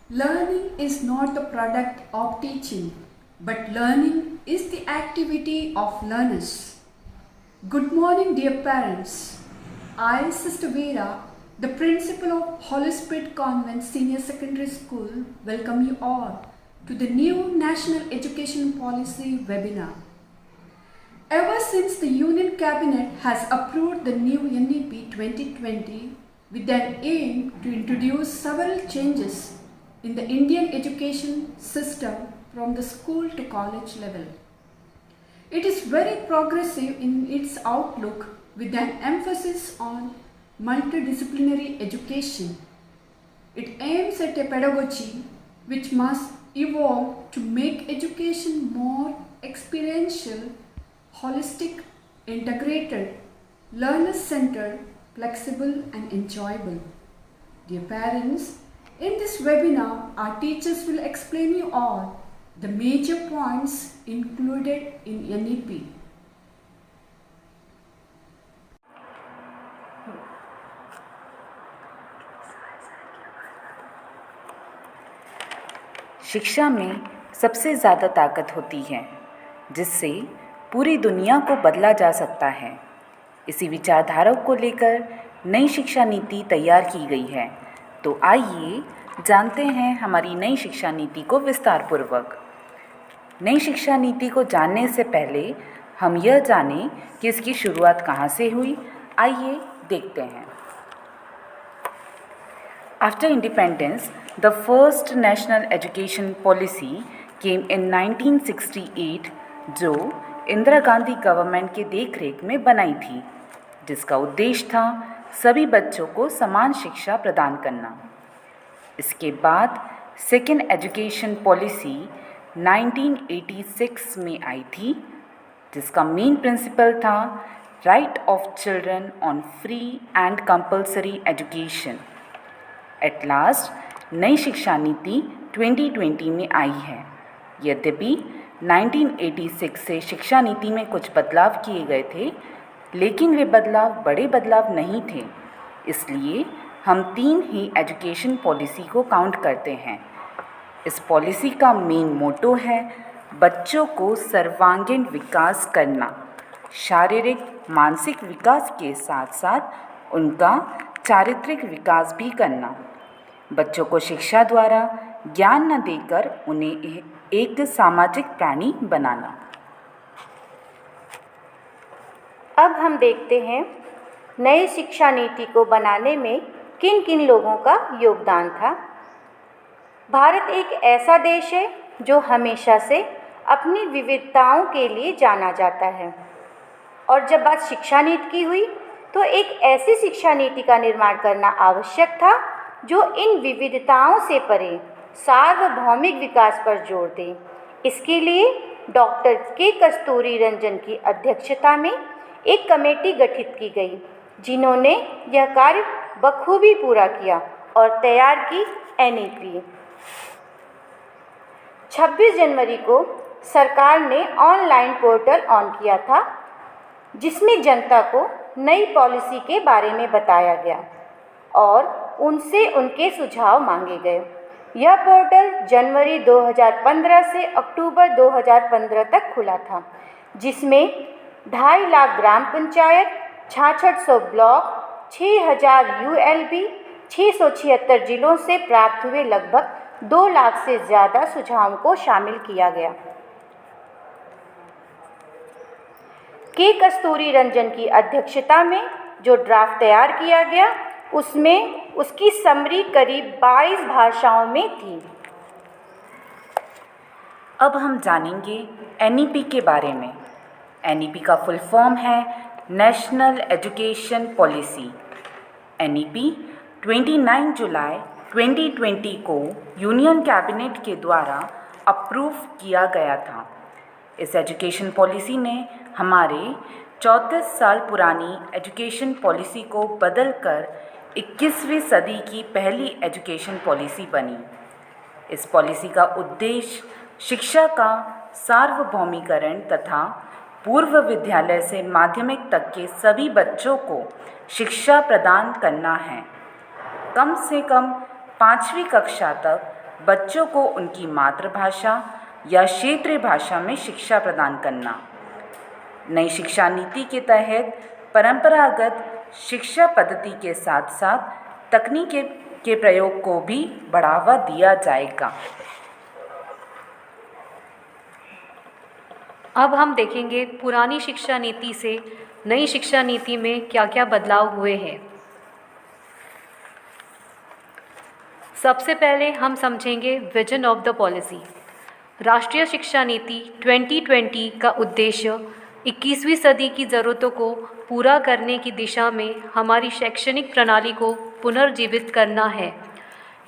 Learning is not the product of teaching, but learning is the activity of learners. Good morning, dear parents. I, Sister Vera, the principal of Holy Spirit Convent Senior Secondary School, welcome you all to the new National Education Policy webinar. Ever since the Union Cabinet has approved the new NEP 2020 with an aim to introduce several changes in the Indian education system from the school to college level. It is very progressive in its outlook with an emphasis on multidisciplinary education. It aims at a pedagogy which must evolve to make education more experiential, holistic, integrated, learner-centered, flexible and enjoyable. Dear parents, in this webinar, our teachers will explain you all the major points included in NEP. शिक्षा में सबसे ज़्यादा ताकत होती है जिससे पूरी दुनिया को बदला जा सकता है। इसी विचारधारा को लेकर नई शिक्षा नीति तैयार की गई है। तो आइए जानते हैं हमारी नई शिक्षा नीति को विस्तारपूर्वक। नई शिक्षा नीति को जानने से पहले हम यह जानें कि इसकी शुरुआत कहाँ से हुई। आइए देखते हैं। After independence, the first national education policy came in 1968 जो इंदिरा गांधी गवर्नमेंट के देखरेख में बनाई थी, जिसका उद्देश्य था सभी बच्चों को समान शिक्षा प्रदान करना। इसके बाद सेकेंड एजुकेशन पॉलिसी 1986 में आई थी, जिसका मेन प्रिंसिपल था right of children on free and compulsory education. At last नई शिक्षा नीति 2020 में आई है। यद्यपि 1986 से शिक्षा नीति में कुछ बदलाव किए गए थे, लेकिन वे बदलाव बड़े बदलाव नहीं थे। इसलिए हम 3 ही एजुकेशन पॉलिसी को काउंट करते हैं। इस पॉलिसी का मेन मोटो है बच्चों को सर्वांगीण विकास करना, शारीरिक मानसिक विकास के साथ साथ उनका चारित्रिक विकास भी करना। बच्चों को शिक्षा द्वारा ज्ञान न देकर उन्हें एक सामाजिक प्राणी बनाना। अब हम देखते हैं नई शिक्षा नीति को बनाने में किन किन लोगों का योगदान था। भारत एक ऐसा देश है जो हमेशा से अपनी विविधताओं के लिए जाना जाता है, और जब बात शिक्षा नीति की हुई तो एक ऐसी शिक्षा नीति का निर्माण करना आवश्यक था जो इन विविधताओं से परे सार्वभौमिक विकास पर जोर दे। इसके लिए डॉक्टर के कस्तूरी रंजन की अध्यक्षता में एक कमेटी गठित की गई, जिन्होंने यह कार्य बखूबी पूरा किया और तैयार की NEP। 26 जनवरी को सरकार ने ऑनलाइन पोर्टल ऑन किया था, जिसमें जनता को नई पॉलिसी के बारे में बताया गया और उनसे उनके सुझाव मांगे गए। यह पोर्टल जनवरी 2015 से अक्टूबर 2015 तक खुला था, जिसमें 2.5 लाख ग्राम पंचायत, 6600 ब्लॉक, 6000 ULB, 676 जिलों से प्राप्त हुए लगभग 2 लाख से ज़्यादा सुझावों को शामिल किया गया। के कस्तूरी रंजन की अध्यक्षता में जो ड्राफ्ट तैयार किया गया, उसमें उसकी समरी करीब 22 भाषाओं में थी। अब हम जानेंगे NEP के बारे में। NEP का फुल फॉर्म है नेशनल एजुकेशन पॉलिसी। NEP 29 जुलाई 2020 को यूनियन कैबिनेट के द्वारा अप्रूव किया गया था। इस एजुकेशन पॉलिसी ने हमारे 34 साल पुरानी एजुकेशन पॉलिसी को बदलकर 21वीं सदी की पहली एजुकेशन पॉलिसी बनी। इस पॉलिसी का उद्देश्य शिक्षा का सार्वभौमिकरण तथा पूर्व विद्यालय से माध्यमिक तक के सभी बच्चों को शिक्षा प्रदान करना है। कम से कम 5वीं कक्षा तक बच्चों को उनकी मातृभाषा या क्षेत्रीय भाषा में शिक्षा प्रदान करना। नई शिक्षा नीति के तहत परंपरागत शिक्षा पद्धति के साथ साथ तकनीक के प्रयोग को भी बढ़ावा दिया जाएगा। अब हम देखेंगे पुरानी शिक्षा नीति से नई शिक्षा नीति में क्या क्या बदलाव हुए हैं। सबसे पहले हम समझेंगे विजन ऑफ द पॉलिसी। राष्ट्रीय शिक्षा नीति 2020 का उद्देश्य 21वीं सदी की ज़रूरतों को पूरा करने की दिशा में हमारी शैक्षणिक प्रणाली को पुनर्जीवित करना है।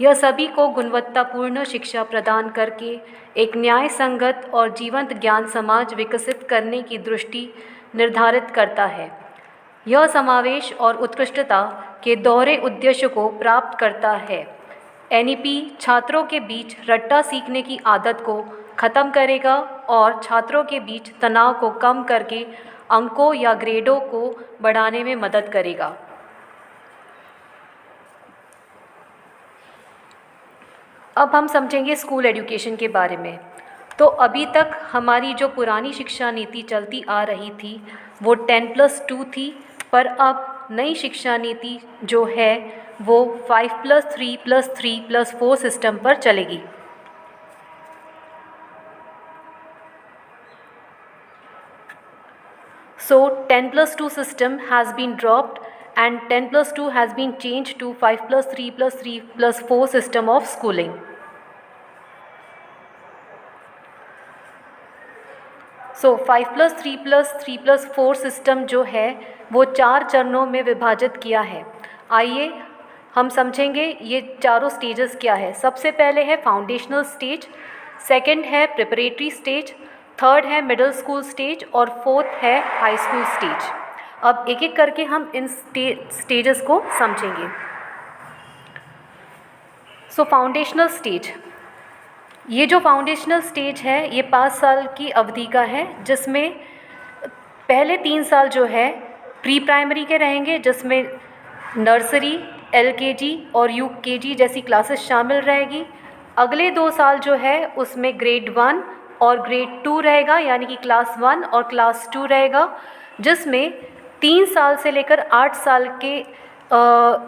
यह सभी को गुणवत्तापूर्ण शिक्षा प्रदान करके एक न्याय संगत और जीवंत ज्ञान समाज विकसित करने की दृष्टि निर्धारित करता है। यह समावेश और उत्कृष्टता के दोहरे उद्देश्य को प्राप्त करता है। एनईपी छात्रों के बीच रट्टा सीखने की आदत को ख़त्म करेगा और छात्रों के बीच तनाव को कम करके अंकों या ग्रेडों को बढ़ाने में मदद करेगा। अब हम समझेंगे स्कूल एजुकेशन के बारे में। तो अभी तक हमारी जो पुरानी शिक्षा नीति चलती आ रही थी वो 10+2 थी, पर अब नई शिक्षा नीति जो है वो 5+3+3+4 सिस्टम पर चलेगी। So 10+2 system has been dropped and 10+2 has been changed to 5+3+3+4 system of schooling. So 5+3+3+4 system जो है वो 4 चरणों में विभाजित किया है। आइए हम समझेंगे ये चारों स्टेजेस क्या है। सबसे पहले है फाउंडेशनल स्टेज, सेकंड है प्रिपरेटरी स्टेज, थर्ड है मिडिल स्कूल स्टेज और फोर्थ है हाई स्कूल स्टेज। अब एक एक करके हम इन स्टेजेस को समझेंगे। सो फाउंडेशनल स्टेज, ये जो फाउंडेशनल स्टेज है ये 5 साल की अवधि का है, जिसमें पहले 3 साल जो है प्री प्राइमरी के रहेंगे, जिसमें नर्सरी, एलकेजी और यूकेजी जैसी क्लासेस शामिल रहेगी। अगले 2 साल जो है उसमें ग्रेड 1 और ग्रेड 2 रहेगा, यानी कि क्लास 1 और क्लास 2 रहेगा, जिसमें 3 साल से लेकर 8 साल के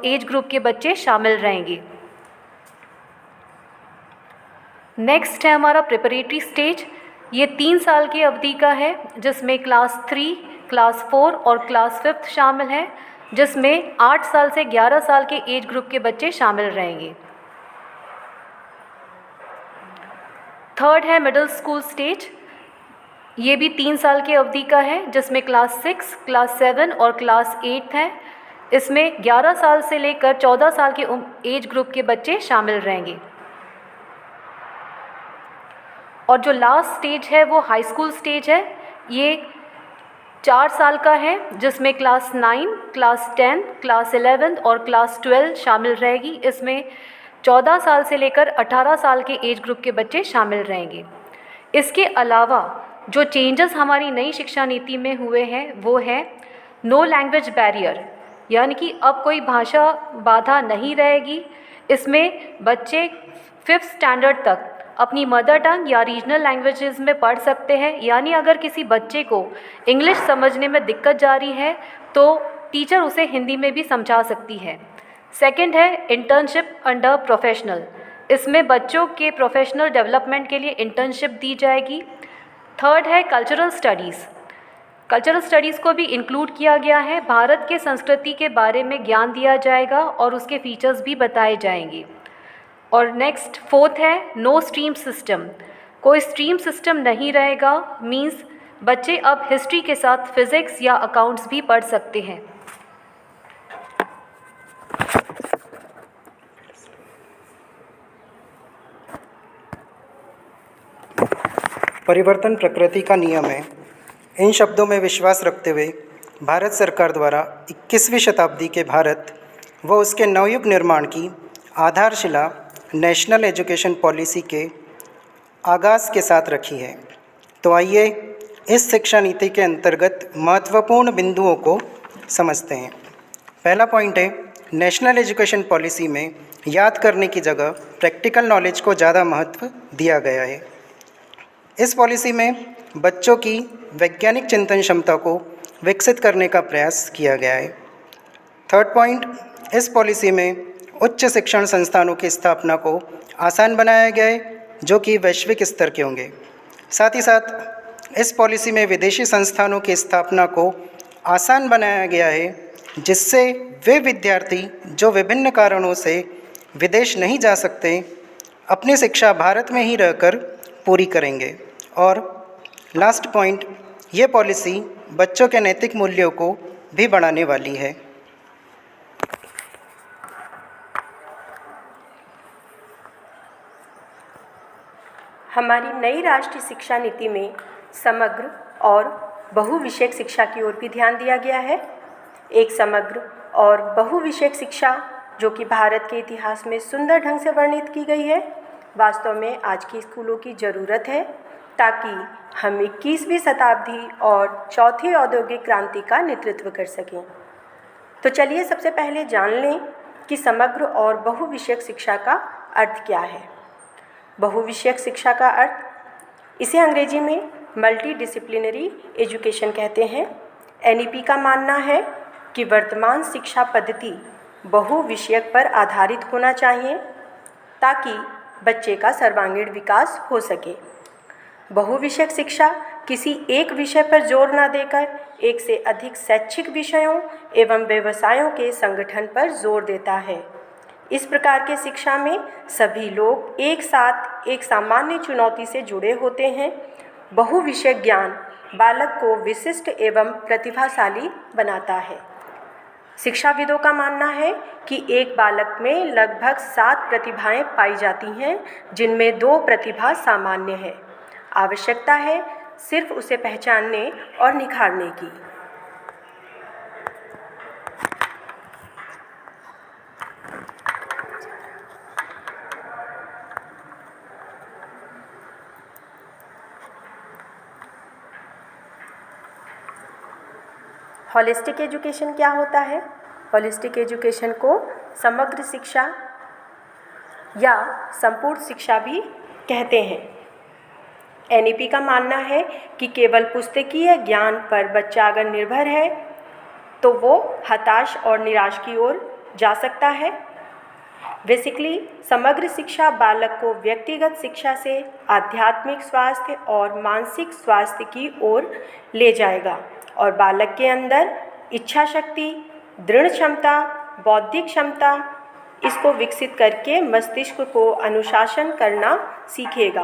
एज ग्रुप के बच्चे शामिल रहेंगे। नेक्स्ट है हमारा प्रिपरेटरी स्टेज। ये 3 साल की अवधि का है, जिसमें क्लास 3, क्लास 4 और क्लास 5 शामिल है, जिसमें 8 साल से 11 साल के एज ग्रुप के बच्चे शामिल रहेंगे। थर्ड है मिडिल स्कूल स्टेज। ये भी 3 साल की अवधि का है, जिसमें क्लास 6, क्लास 7 और क्लास 8 है। इसमें 11 साल से लेकर 14 साल के एज ग्रुप के बच्चे शामिल रहेंगे। और जो लास्ट स्टेज है वो हाई स्कूल स्टेज है। ये 4 साल का है, जिसमें क्लास 9, क्लास 10, क्लास 11 और क्लास 12 शामिल रहेगी। इसमें 14 साल से लेकर 18 साल के एज ग्रुप के बच्चे शामिल रहेंगे। इसके अलावा जो चेंजेस हमारी नई शिक्षा नीति में हुए हैं वो है नो लैंग्वेज बैरियर, यानी कि अब कोई भाषा बाधा नहीं रहेगी। इसमें बच्चे 5th स्टैंडर्ड तक अपनी मदर टंग या रीजनल लैंग्वेजेस में पढ़ सकते हैं, यानी अगर किसी बच्चे को इंग्लिश समझने में दिक्कत जा रही है तो टीचर उसे हिंदी में भी समझा सकती है। सेकंड है इंटर्नशिप अंडर प्रोफेशनल। इसमें बच्चों के प्रोफेशनल डेवलपमेंट के लिए इंटर्नशिप दी जाएगी। थर्ड है कल्चरल स्टडीज़। कल्चरल स्टडीज़ को भी इंक्लूड किया गया है। भारत के संस्कृति के बारे में ज्ञान दिया जाएगा और उसके फीचर्स भी बताए जाएंगे। और नेक्स्ट फोर्थ है नो स्ट्रीम सिस्टम। कोई स्ट्रीम सिस्टम नहीं रहेगा, मींस बच्चे अब हिस्ट्री के साथ फिज़िक्स या अकाउंट्स भी पढ़ सकते हैं। परिवर्तन प्रकृति का नियम है। इन शब्दों में विश्वास रखते हुए भारत सरकार द्वारा 21वीं शताब्दी के भारत व उसके नवयुग निर्माण की आधारशिला नेशनल एजुकेशन पॉलिसी के आगाज़ के साथ रखी है। तो आइए इस शिक्षा नीति के अंतर्गत महत्वपूर्ण बिंदुओं को समझते हैं। पहला पॉइंट है नेशनल एजुकेशन पॉलिसी में याद करने की जगह प्रैक्टिकल नॉलेज को ज़्यादा महत्व दिया गया है। इस पॉलिसी में बच्चों की वैज्ञानिक चिंतन क्षमता को विकसित करने का प्रयास किया गया है। थर्ड पॉइंट, इस पॉलिसी में उच्च शिक्षण संस्थानों की स्थापना को आसान बनाया गया है, जो कि वैश्विक स्तर के होंगे। साथ ही साथ इस पॉलिसी में विदेशी संस्थानों की स्थापना को आसान बनाया गया है, जिससे वे विद्यार्थी जो विभिन्न कारणों से विदेश नहीं जा सकते, अपनी शिक्षा भारत में ही रहकर पूरी करेंगे। और लास्ट पॉइंट, ये पॉलिसी बच्चों के नैतिक मूल्यों को भी बढ़ाने वाली है। हमारी नई राष्ट्रीय शिक्षा नीति में समग्र और बहुविषयक शिक्षा की ओर भी ध्यान दिया गया है। एक समग्र और बहुविषयक शिक्षा जो कि भारत के इतिहास में सुंदर ढंग से वर्णित की गई है, वास्तव में आज के स्कूलों की ज़रूरत है, ताकि हम 21वीं शताब्दी और चौथी औद्योगिक क्रांति का नेतृत्व कर सकें। तो चलिए सबसे पहले जान लें कि समग्र और बहुविषयक शिक्षा का अर्थ क्या है। बहुविषयक शिक्षा का अर्थ, इसे अंग्रेजी में मल्टी डिसिप्लिनरी एजुकेशन कहते हैं। NEP का मानना है कि वर्तमान शिक्षा पद्धति बहुविषयक पर आधारित होना चाहिए, ताकि बच्चे का सर्वांगीण विकास हो सके। बहुविषयक शिक्षा किसी एक विषय पर जोर न देकर एक से अधिक शैक्षिक विषयों एवं व्यवसायों के संगठन पर जोर देता है। इस प्रकार के शिक्षा में सभी लोग एक साथ एक सामान्य चुनौती से जुड़े होते हैं। बहुविषयक ज्ञान बालक को विशिष्ट एवं प्रतिभाशाली बनाता है। शिक्षाविदों का मानना है कि एक बालक में लगभग 7 प्रतिभाएं पाई जाती हैं, जिनमें 2 प्रतिभा सामान्य है। आवश्यकता है सिर्फ उसे पहचानने और निखारने की। हॉलिस्टिक एजुकेशन क्या होता है? हॉलिस्टिक एजुकेशन को समग्र शिक्षा या संपूर्ण शिक्षा भी कहते हैं। NEP का मानना है कि केवल पुस्तकीय ज्ञान पर बच्चा अगर निर्भर है तो वो हताश और निराश की ओर जा सकता है। बेसिकली समग्र शिक्षा बालक को व्यक्तिगत शिक्षा से आध्यात्मिक स्वास्थ्य और मानसिक स्वास्थ्य की ओर ले जाएगा और बालक के अंदर इच्छा शक्ति, दृढ़ क्षमता, बौद्धिक क्षमता, इसको विकसित करके मस्तिष्क को अनुशासन करना सीखेगा,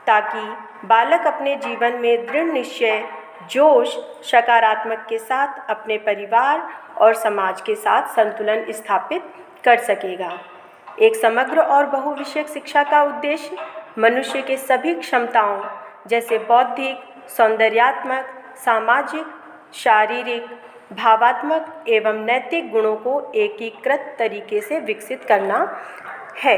ताकि बालक अपने जीवन में दृढ़ निश्चय, जोश, सकारात्मक के साथ अपने परिवार और समाज के साथ संतुलन स्थापित कर सकेगा। एक समग्र और बहुविषयक शिक्षा का उद्देश्य मनुष्य के सभी क्षमताओं जैसे बौद्धिक, सौंदर्यात्मक, सामाजिक, शारीरिक, भावात्मक एवं नैतिक गुणों को एकीकृत तरीके से विकसित करना है।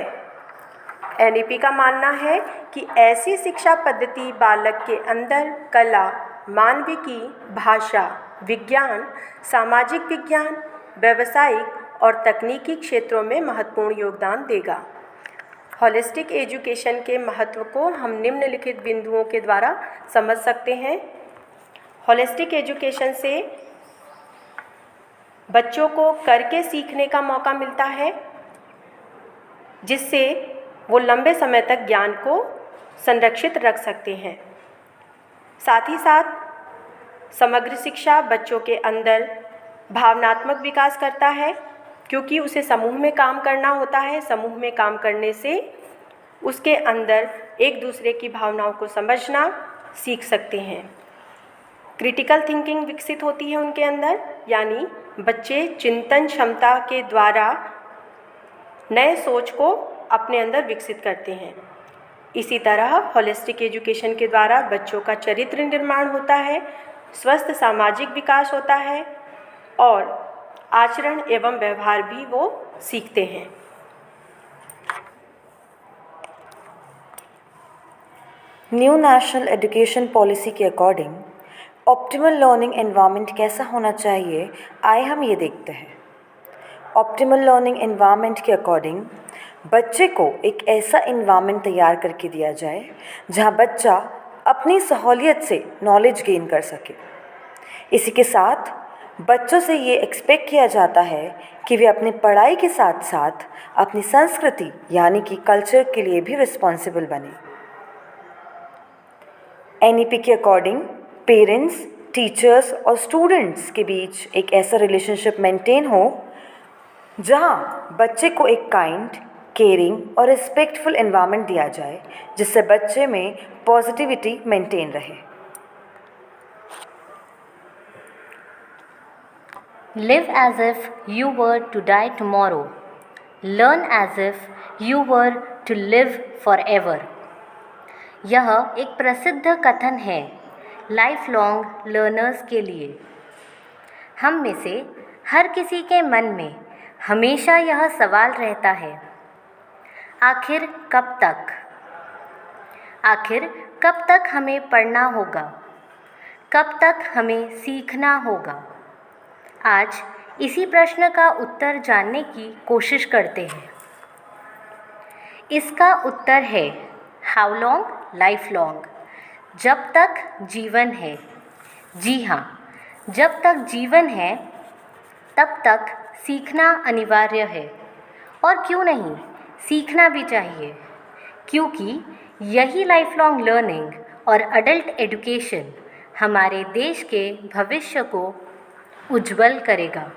NEP का मानना है कि ऐसी शिक्षा पद्धति बालक के अंदर कला, मानविकी, भाषा, विज्ञान, सामाजिक विज्ञान, व्यावसायिक और तकनीकी क्षेत्रों में महत्वपूर्ण योगदान देगा। हॉलिस्टिक एजुकेशन के महत्व को हम निम्नलिखित बिंदुओं के द्वारा समझ सकते हैं। हॉलिस्टिक एजुकेशन से बच्चों को करके सीखने का मौका मिलता है, जिससे वो लंबे समय तक ज्ञान को संरक्षित रख सकते हैं। साथ ही साथ समग्र शिक्षा बच्चों के अंदर भावनात्मक विकास करता है, क्योंकि उसे समूह में काम करना होता है। समूह में काम करने से उसके अंदर एक दूसरे की भावनाओं को समझना सीख सकते हैं। क्रिटिकल थिंकिंग विकसित होती है उनके अंदर, यानी बच्चे चिंतन क्षमता के द्वारा नए सोच को अपने अंदर विकसित करते हैं। इसी तरह हॉलिस्टिक एजुकेशन के द्वारा बच्चों का चरित्र निर्माण होता है, स्वस्थ सामाजिक विकास होता है और आचरण एवं व्यवहार भी वो सीखते हैं। न्यू नेशनल एजुकेशन पॉलिसी के अकॉर्डिंग ऑप्टिमल लर्निंग एनवायरनमेंट कैसा होना चाहिए, आइए हम ये देखते हैं। ऑप्टिमल लर्निंग एनवायरनमेंट के अकॉर्डिंग बच्चे को एक ऐसा इन्वायरमेंट तैयार करके दिया जाए जहां बच्चा अपनी सहूलियत से नॉलेज गेन कर सके। इसी के साथ बच्चों से ये एक्सपेक्ट किया जाता है कि वे अपनी पढ़ाई के साथ साथ अपनी संस्कृति यानी कि कल्चर के लिए भी रिस्पॉन्सिबल बने। NEP के अकॉर्डिंग पेरेंट्स, टीचर्स और स्टूडेंट्स के बीच एक ऐसा रिलेशनशिप मेंटेन हो जहां बच्चे को एक काइंड, केयरिंग और रिस्पेक्टफुल एनवायरनमेंट दिया जाए जिससे बच्चे में पॉजिटिविटी मेंटेन रहे। Live as if you were to die tomorrow. Learn as if you were to live forever. यह एक प्रसिद्ध कथन है लाइफ लॉन्ग लर्नर्स के लिए। हम में से हर किसी के मन में हमेशा यह सवाल रहता है, आखिर कब तक? आखिर कब तक हमें पढ़ना होगा? कब तक हमें सीखना होगा? आज इसी प्रश्न का उत्तर जानने की कोशिश करते हैं। इसका उत्तर है हाउ लॉन्ग, लाइफ लॉन्ग, जब तक जीवन है। जी हाँ, जब तक जीवन है तब तक सीखना अनिवार्य है, और क्यों नहीं, सीखना भी चाहिए, क्योंकि यही लाइफ लॉन्ग लर्निंग और अडल्ट एजुकेशन हमारे देश के भविष्य को उज्जवल करेगा।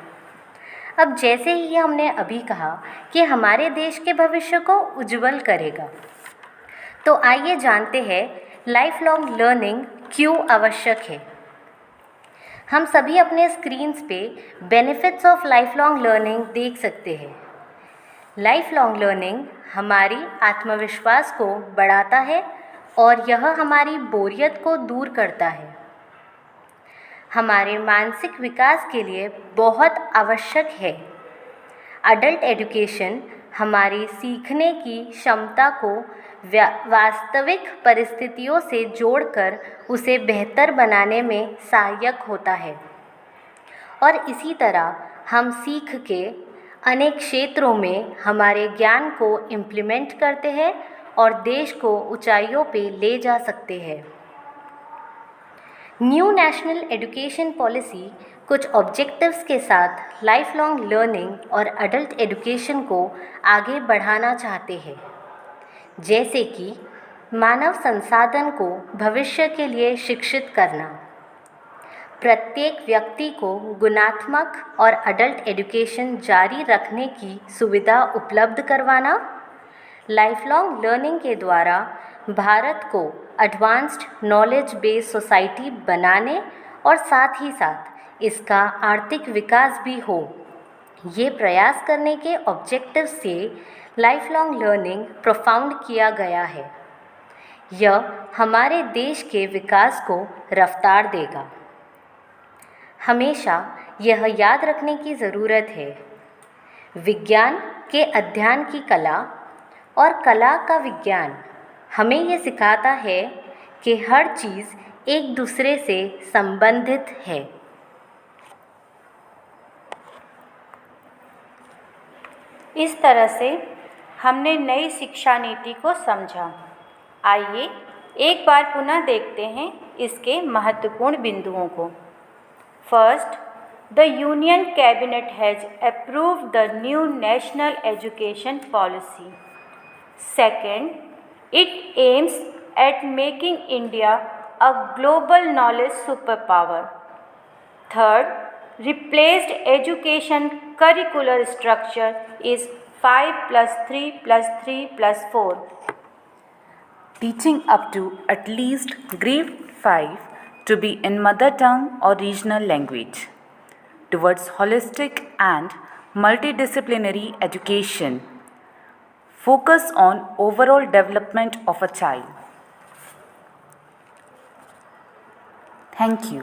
अब जैसे ही हमने अभी कहा कि हमारे देश के भविष्य को उज्जवल करेगा, तो आइए जानते हैं लाइफ लॉन्ग लर्निंग क्यों आवश्यक है। हम सभी अपने स्क्रीन्स पे benefits of life long learning देख सकते हैं। लाइफ लॉन्ग लर्निंग हमारी आत्मविश्वास को बढ़ाता है और यह हमारी बोरियत को दूर करता है। हमारे मानसिक विकास के लिए बहुत आवश्यक है। अडल्ट एजुकेशन हमारी सीखने की क्षमता को वास्तविक परिस्थितियों से जोड़कर उसे बेहतर बनाने में सहायक होता है, और इसी तरह हम सीख के अनेक क्षेत्रों में हमारे ज्ञान को इम्प्लीमेंट करते हैं और देश को ऊंचाइयों पे ले जा सकते हैं। न्यू नेशनल एजुकेशन पॉलिसी कुछ ऑब्जेक्टिव्स के साथ लाइफ लॉन्ग लर्निंग और अडल्ट एजुकेशन को आगे बढ़ाना चाहते हैं, जैसे कि मानव संसाधन को भविष्य के लिए शिक्षित करना, प्रत्येक व्यक्ति को गुणात्मक और अडल्ट एजुकेशन जारी रखने की सुविधा उपलब्ध करवाना, लाइफ लॉन्ग लर्निंग के द्वारा भारत को एडवांस्ड नॉलेज बेस्ड सोसाइटी बनाने और साथ ही साथ इसका आर्थिक विकास भी हो, ये प्रयास करने के ऑब्जेक्टिव से लाइफ लॉन्ग लर्निंग प्रोफाउंड किया गया है। यह हमारे देश के विकास को रफ्तार देगा। हमेशा यह याद रखने की ज़रूरत है, विज्ञान के अध्ययन की कला और कला का विज्ञान हमें ये सिखाता है कि हर चीज़ एक दूसरे से संबंधित है। इस तरह से हमने नई शिक्षा नीति को समझा। आइए एक बार पुनः देखते हैं इसके महत्वपूर्ण बिंदुओं को। First, the union cabinet has approved the new national education policy. Second, it aims at making India a global knowledge superpower. Third, replaced education curricular structure is 5+3+3+4. Teaching up to at least grade 5 to be in mother tongue or regional language, towards holistic and multidisciplinary education. Focus on overall development of a child. Thank you.